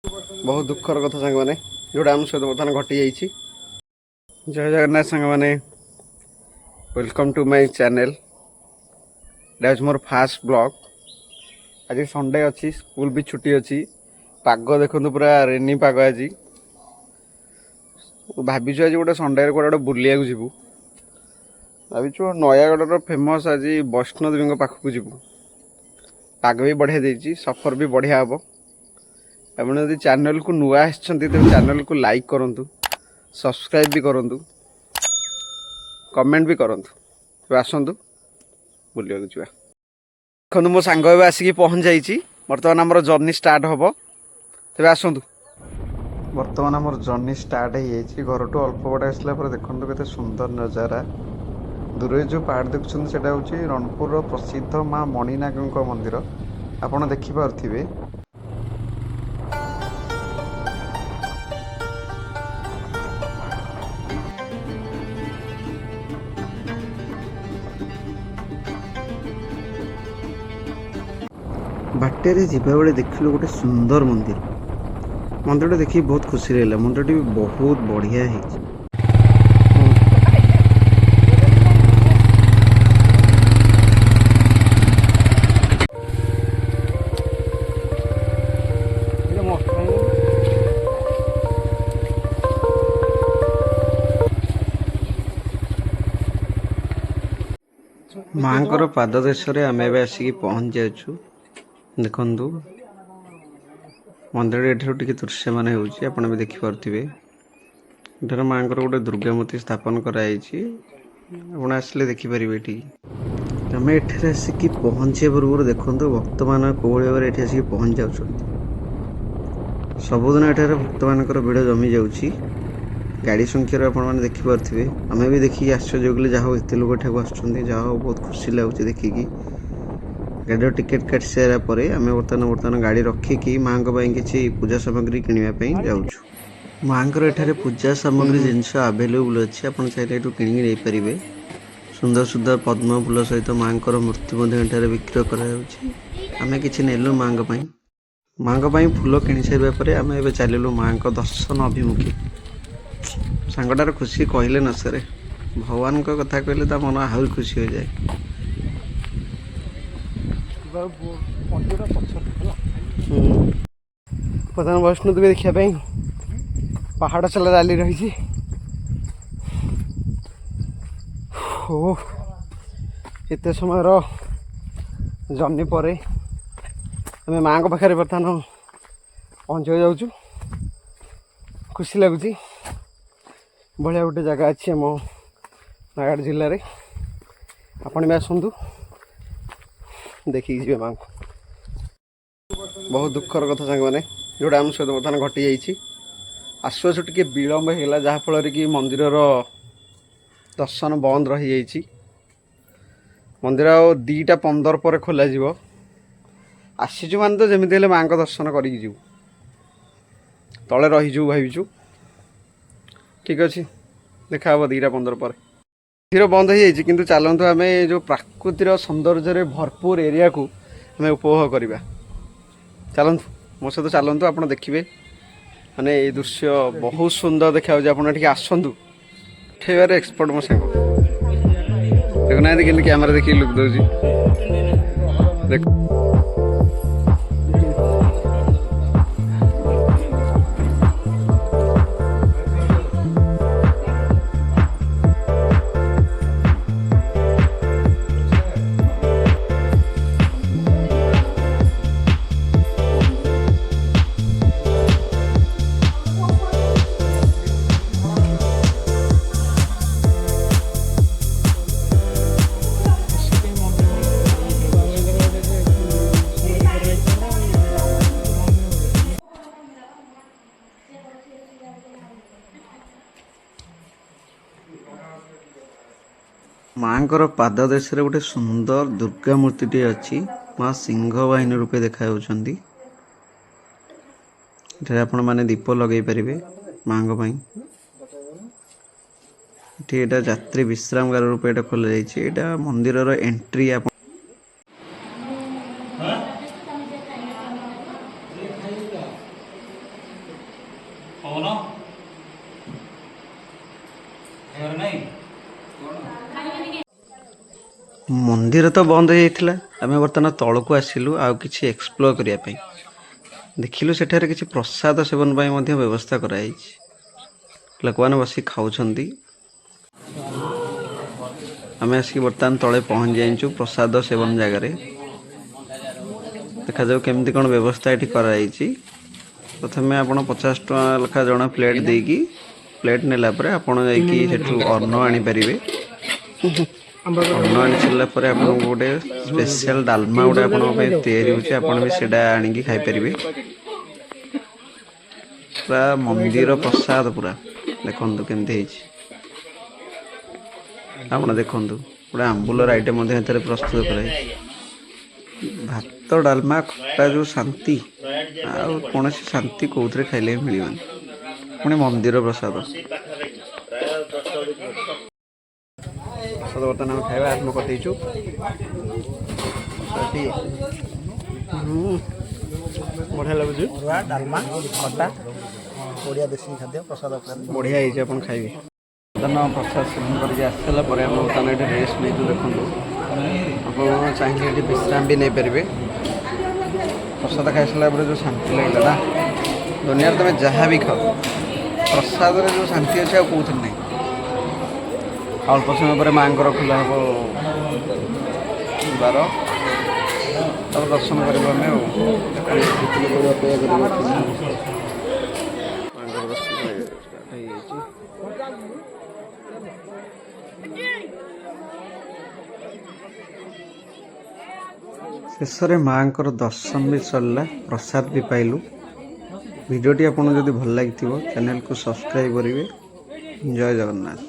बहुत दुखर कथा सांग मैंने जोटा आम सहित बर्तमान घटी जाइए। जय जगन्नाथ सांग मैंने welcome to my channel. That more fast blog. आज संडे अच्छी स्कूल भी छुट्टी अच्छी। पाग देखो पूरा रेनी पाग। आज भाविचु आज गोटे संडे गोटे बुलिया जीवु। भाविचु नयागढ़ फेमस आज वैष्णोदेवी पाखक जीवु। पाग भी बढ़िया देती, सफर भी बढ़िया हम। आपड़ यदि चैनल को नुआ तेज चैनल को लाइक करूँ, सब्सक्राइब भी करूँ, कमेंट भी करूँ। आसतु बुलिया जा। देखो मो सांग आसिक पहुँच जाइए। बर्तमान आम जर्नी स्टार्ट हम। तेज आसतु। बर्तमान आम जर्नी स्टार्ट हो घर टू अल्प बड़ आसला देखो के सुंदर नजारा। दूर जो पहाड़ देखुं से रणपुर प्रसिद्ध माँ मणिनाग मंदिर आपड़ देखिपे। बाटे जावा बेले देखिलु गोटे सुंदर मंदिर। मंदिर देखिए बहुत खुशी रहा। मंदिर भी बहुत बढ़िया है। माँ पाद देश आम आसिक पहुँच जाऊँ। देखु मंदिर एठार टे दृश्य मान होपण भी देखिपे। एठार माँ गोटे दुर्गा मूर्ति स्थापन कराई। आसले देखिपारे। आम एठार आसिक पहुँचे पूर्व देखो भक्त मान कौ भाव में आसिक पहुँच जाऊँ। सबुदिन एठार भक्त मान भिड़ जमी जाऊँगी। गाड़ी संख्यार आपने देखिपे। आम भी देखिए आश्चर्य कले जहाँ एत लोग एठाक आसो बहुत खुशी लगुच देखिकी। गाड़ी टिकेट काट सारापर आम बर्तमान गाड़ी रखिकी माँ किसी पूजा सामग्री किनापी जाऊँ। माँ एठार पूजा सामग्री जिनस आवेलेबल अच्छी। आप चाहिए ये किपारे। सुंदर सुंदर पद्म फूल सहित माँ मूर्ति एठार बिक्री कराम कि नेलु माँ माँ फूल कि सारापर आम ए चलू माँ दर्शन अभिमुखी। सांगटार खुशी कहले न सरे। भगवान को कथा कहले ता मन आहरी खुशी हो जाए। प्रधान वैष्णोदेवी देखापी पहाड़ चला चाली रही। एत समय जर्नी पर आम माँ पाखे बर्तमान पहुँच जाऊँ। खुशी लगुच। बढ़िया गोटे जगह अच्छी आम नयागढ़ जिले में। आपण भी आसतु देखिए माँ को। बहुत दुखर कथा सांग मैंने जोटा आम सहित बर्तमान घटी जाइए। आसु आसु टे विलम्ब होगा जहाँफल कि मंदिर दर्शन बंद रही जाइए। मंदिर आ 2:15 पर खोल आसीचु मान तो जमी माँ को दर्शन कर तले रहीजु भावचु। ठीक अच्छे देखा 2:15 पर मंदिर बंद हो जाए। कि चलतु आम जो प्राकृतिर सौंदर्य भरपूर एरिया को आम उपभोग करवा। चलतु मो सहित चलतु आप देखिए माने ये दृश्य बहुत सुंदर देखा। आप आसतु उठेबार एक्सपर्ट मो सांग देखुना कि कैमेरा देखिए लुक दूसरी देख। माँ पाद देश गोटे सुंदर दुर्गा मूर्ति टे अच्छी। माँ सिंह बाहिनी रूपे देखा आपण मैंने दीप लगे पारे माँ ये यात्री विश्राम गार रूपे खोल जाइए। मंदिर एंट्री आप मंदिर तो बंद हो जाइथिला आमे वर्तमान तळकु आसिलु आ किछि एक्सप्लोर करिया पई देखिलु सेठारे किछि प्रसाद सेवन पई मध्ये व्यवस्था कराई लोकମାନେ बसी खाउछंती आमे आसी वर्तमान तळे पहुंच जाइछु प्रसाद सेवन जगह रे देखा जाऊ केमती कोन व्यवस्था एठी कराई छि प्रथमे आपण 50 टका लखा जणा प्लेट देकी प्लेट नेला परे आपण जाईकी सेठु अन्न आनी परिबे अन्न आनी छला परे आपण गोटे स्पेशल डालमा गोटे आपण पे तयारी होछि आपण भी सेडा आनी की खाई परिबे पूरा मंदिर प्रसाद पूरा देखंतु केमती हेछि आपण देखंतु पूरा आंबुलर आइटम मध्ये हेतरे प्रस्तुत कराई भात डालमा खट्टा जो शांति आ कोनसी शांति कोउथरे खाइले मिलिबन पुणी मंदिर प्रसाद प्रसाद बर्तमान हम खाଇବା आरंभ କରିଦେଇଛୁ ବଢ଼ିଆ ଲାଗୁଛି ଡାଲମା ଖଟା ଓଡ଼ିଆ ଦେଶୀ ଖାଦ୍ୟ ପ୍ରସାଦ ବଢ଼ିଆ ହେଇଛି ଆପଣ ଖାଇବେ ବର୍ତ୍ତମାନ ପ୍ରସାଦ ସେବନ କରିକି ଆସିଲା ପରେ ଆମେ ବର୍ତ୍ତମାନ ଏଠି ରେଷ୍ଟ ନେଇଛୁ ଦେଖନ୍ତୁ ଆପଣ ଚାହିଁଲେ ଏଠି ବିଶ୍ରାମ ବି ନେଇପାରିବେ ପ୍ରସାଦ ଖାଇସାରିଲା ପରେ ଯେଉଁ ଶାନ୍ତି ଲାଗିଲା ନା ଦୁନିଆରେ ତୁମେ ଯାହା ବି ଖାଅ ପ୍ରସାଦରେ ଯେଉଁ ଶାନ୍ତି ଅଛି ଆଉ କେଉଁଥିରେ ନାହିଁ ଅଳ୍ପ ସମୟ ପରେ ମାଆଙ୍କର ଖୋଲା ହେବ ଦ୍ୱାର ତାପରେ ଦର୍ଶନ କରିବୁ ଆମେ ଆଉ ମାଆଙ୍କର ଦର୍ଶନ ହେଇଯାଇଛି शेषରେ ମାଆଙ୍କର ଦର୍ଶନ ବି ସରିଲା ପ୍ରସାଦ ବି ପାଇଲୁ ଭିଡ଼ିଓଟି ଆପଣଙ୍କୁ ଯଦି ଭଲ ଲାଗିଥିବ ଚ୍ୟାନେଲକୁ ସବସ୍କ୍ରାଇବ୍ କରିବେ ଜୟ ଜଗନ୍ନାଥ।